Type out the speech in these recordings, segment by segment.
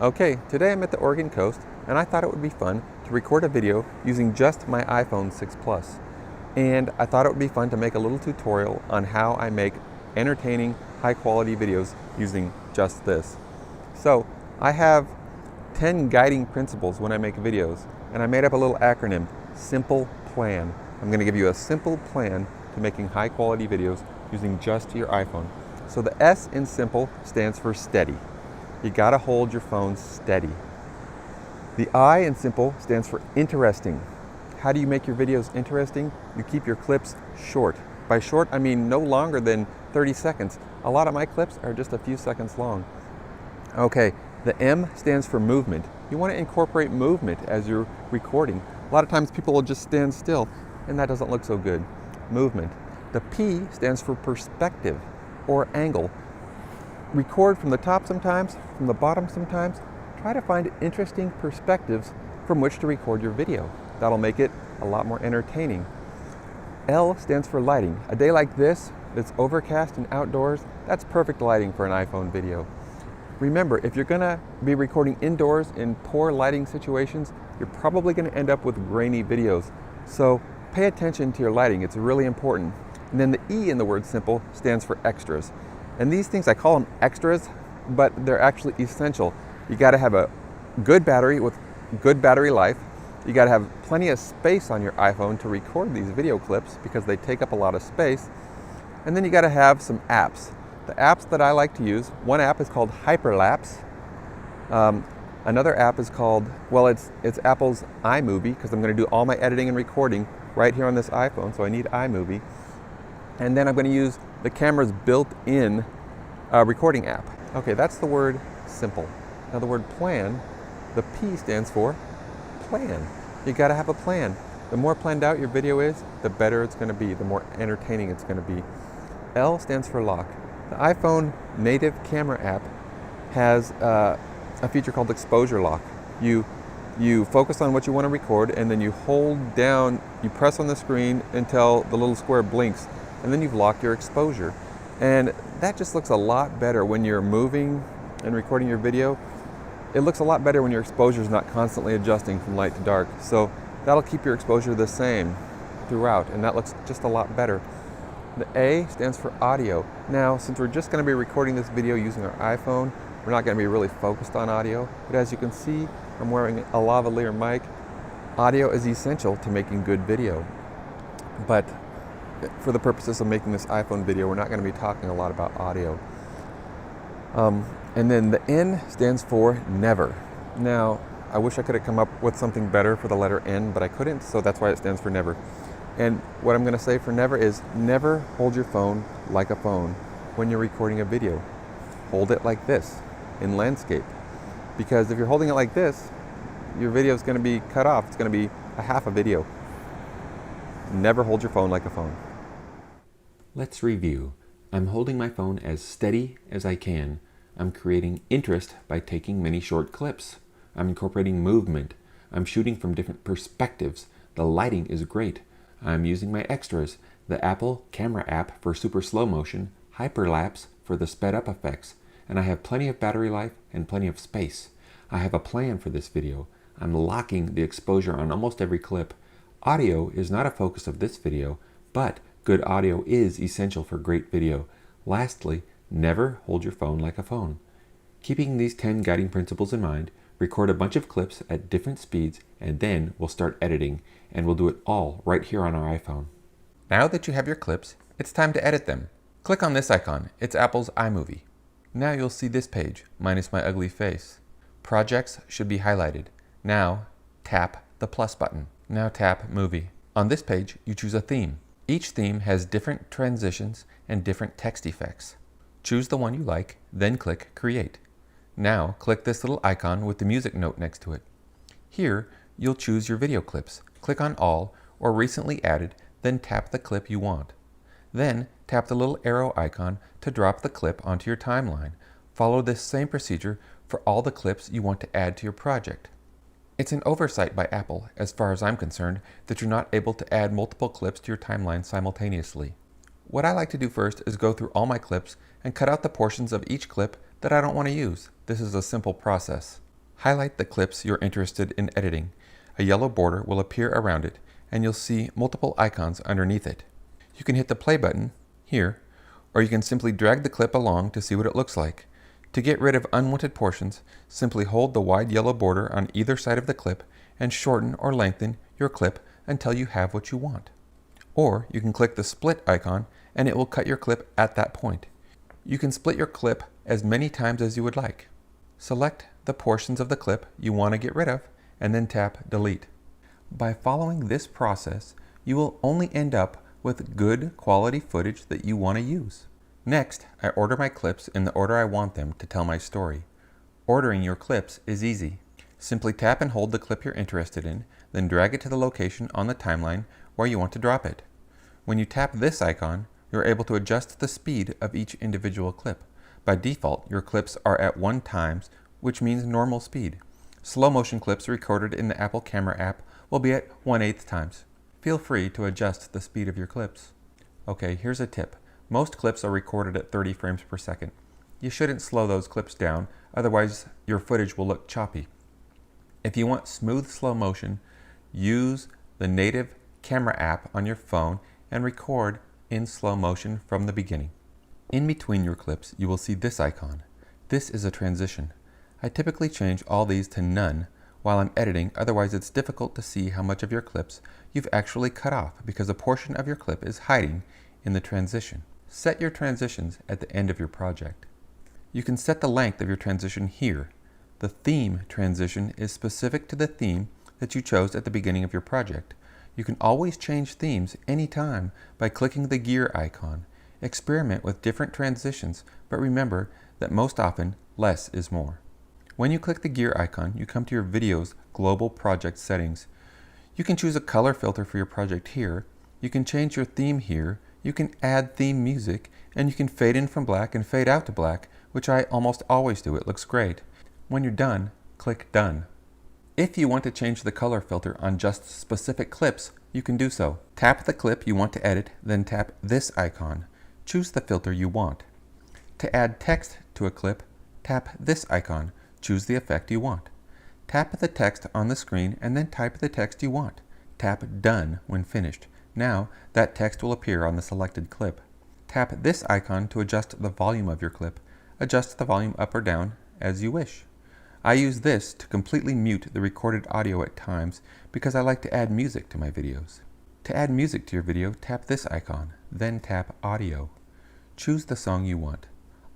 Okay, today I'm at the Oregon coast and I thought it would be fun to record a video using just my iPhone 6 Plus. And I thought it would be fun to make a little tutorial on how I make entertaining, high quality videos using just this. So I have 10 guiding principles when I make videos, and I made up a little acronym, Simple Plan. I'm going to give you a simple plan to making high quality videos using just your iPhone. So the S in simple stands for steady. You gotta hold your phone steady. The I in simple stands for interesting. How do you make your videos interesting? You keep your clips short. By short, I mean no longer than 30 seconds. A lot of my clips are just a few seconds long. Okay, the M stands for movement. You want to incorporate movement as you're recording. A lot of times people will just stand still, and that doesn't look so good. Movement. The P stands for perspective or angle. Record from the top sometimes, from the bottom sometimes. Try to find interesting perspectives from which to record your video. That'll make it a lot more entertaining. L stands for lighting. A day like this, that's overcast and outdoors, that's perfect lighting for an iPhone video. Remember, if you're gonna be recording indoors in poor lighting situations, you're probably gonna end up with grainy videos. So pay attention to your lighting, it's really important. And then the E in the word simple stands for extras. And these things, I call them extras, but they're actually essential. You gotta have a good battery with good battery life. You gotta have plenty of space on your iPhone to record these video clips because they take up a lot of space. And then you gotta have some apps. The apps that I like to use, one app is called Hyperlapse. Another app is called, well, it's Apple's iMovie, because I'm gonna do all my editing and recording right here on this iPhone, so I need iMovie. And then I'm going to use the camera's built-in recording app. Okay, that's the word simple. Now the word plan, the P stands for plan. You got to have a plan. The more planned out your video is, the better it's going to be, the more entertaining it's going to be. L stands for lock. The iPhone native camera app has a feature called exposure lock. You focus on what you want to record, and then you hold down, you press on the screen until the little square blinks, and then you've locked your exposure. And that just looks a lot better when you're moving and recording your video. It looks a lot better when your exposure is not constantly adjusting from light to dark. So that'll keep your exposure the same throughout, and that looks just a lot better. The A stands for audio. Now, since we're just going to be recording this video using our iPhone, we're not going to be really focused on audio. But as you can see, I'm wearing a lavalier mic. Audio is essential to making good video. But for the purposes of making this iPhone video, we're not going to be talking a lot about audio. And then the N stands for never. Now, I wish I could have come up with something better for the letter N, but I couldn't, so that's why it stands for never. And what I'm going to say for never is never hold your phone like a phone when you're recording a video. Hold it like this in landscape. Because if you're holding it like this, your video is going to be cut off. It's going to be a half a video. Never hold your phone like a phone. Let's review. I'm holding my phone as steady as I can. I'm creating interest by taking many short clips. I'm incorporating movement. I'm shooting from different perspectives. The lighting is great. I'm using my extras, the Apple camera app for super slow motion, Hyperlapse for the sped up effects, and I have plenty of battery life and plenty of space. I have a plan for this video. I'm locking the exposure on almost every clip. Audio is not a focus of this video, but good audio is essential for great video. Lastly, never hold your phone like a phone. Keeping these 10 guiding principles in mind, record a bunch of clips at different speeds, and then we'll start editing, and we'll do it all right here on our iPhone. Now that you have your clips, it's time to edit them. Click on this icon. It's Apple's iMovie. Now you'll see this page, minus my ugly face. Projects should be highlighted. Now, tap the plus button. Now tap Movie. On this page, you choose a theme. Each theme has different transitions and different text effects. Choose the one you like, then click Create. Now click this little icon with the music note next to it. Here, you'll choose your video clips. Click on All or Recently Added, then tap the clip you want. Then tap the little arrow icon to drop the clip onto your timeline. Follow this same procedure for all the clips you want to add to your project. It's an oversight by Apple, as far as I'm concerned, that you're not able to add multiple clips to your timeline simultaneously. What I like to do first is go through all my clips and cut out the portions of each clip that I don't want to use. This is a simple process. Highlight the clips you're interested in editing. A yellow border will appear around it, and you'll see multiple icons underneath it. You can hit the play button here, or you can simply drag the clip along to see what it looks like. To get rid of unwanted portions, simply hold the wide yellow border on either side of the clip and shorten or lengthen your clip until you have what you want. Or you can click the split icon and it will cut your clip at that point. You can split your clip as many times as you would like. Select the portions of the clip you want to get rid of and then tap delete. By following this process, you will only end up with good quality footage that you want to use. Next, I order my clips in the order I want them to tell my story. Ordering your clips is easy. Simply tap and hold the clip you're interested in, then drag it to the location on the timeline where you want to drop it. When you tap this icon, you're able to adjust the speed of each individual clip. By default, your clips are at 1 times, which means normal speed. Slow motion clips recorded in the Apple Camera app will be at 1/8 times. Feel free to adjust the speed of your clips. Okay, here's a tip. Most clips are recorded at 30 frames per second. You shouldn't slow those clips down, otherwise your footage will look choppy. If you want smooth slow motion, use the native camera app on your phone and record in slow motion from the beginning. In between your clips, you will see this icon. This is a transition. I typically change all these to none while I'm editing, otherwise it's difficult to see how much of your clips you've actually cut off because a portion of your clip is hiding in the transition. Set your transitions at the end of your project. You can set the length of your transition here. The theme transition is specific to the theme that you chose at the beginning of your project. You can always change themes anytime by clicking the gear icon. Experiment with different transitions, but remember that most often, less is more. When you click the gear icon, you come to your video's global project settings. You can choose a color filter for your project here. You can change your theme here. You can add theme music, and you can fade in from black and fade out to black, which I almost always do. It looks great. When you're done, click Done. If you want to change the color filter on just specific clips, you can do so. Tap the clip you want to edit, then tap this icon. Choose the filter you want. To add text to a clip, tap this icon. Choose the effect you want. Tap the text on the screen and then type the text you want. Tap Done when finished. Now, that text will appear on the selected clip. Tap this icon to adjust the volume of your clip. Adjust the volume up or down as you wish. I use this to completely mute the recorded audio at times because I like to add music to my videos. To add music to your video, tap this icon, then tap Audio. Choose the song you want.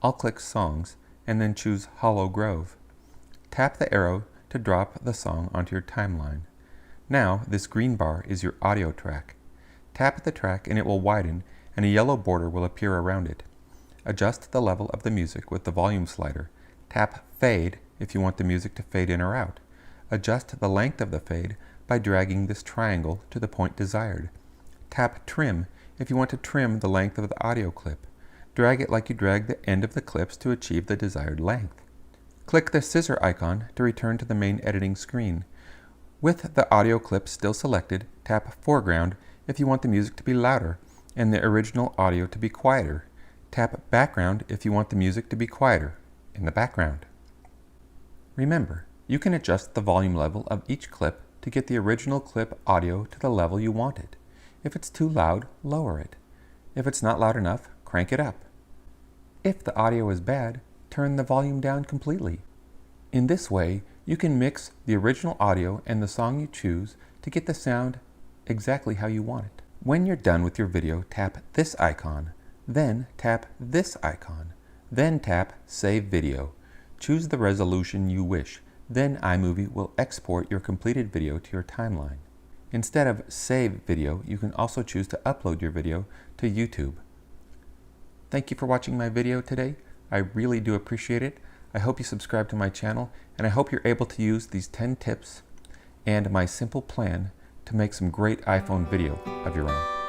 I'll click Songs and then choose Hollow Grove. Tap the arrow to drop the song onto your timeline. Now, this green bar is your audio track. Tap the track and it will widen and a yellow border will appear around it. Adjust the level of the music with the volume slider. Tap Fade if you want the music to fade in or out. Adjust the length of the fade by dragging this triangle to the point desired. Tap Trim if you want to trim the length of the audio clip. Drag it like you drag the end of the clips to achieve the desired length. Click the scissor icon to return to the main editing screen. With the audio clip still selected, tap Foreground if you want the music to be louder and the original audio to be quieter. Tap Background if you want the music to be quieter in the background. Remember, you can adjust the volume level of each clip to get the original clip audio to the level you want it. If it's too loud, lower it. If it's not loud enough, crank it up. If the audio is bad, turn the volume down completely. In this way, you can mix the original audio and the song you choose to get the sound exactly how you want it. When you're done with your video, tap this icon, then tap this icon, then tap Save Video. Choose the resolution you wish, then iMovie will export your completed video to your timeline. Instead of Save Video, you can also choose to upload your video to YouTube. Thank you for watching my video today. I really do appreciate it. I hope you subscribe to my channel, and I hope you're able to use these 10 tips and my simple plan to make some great iPhone video of your own.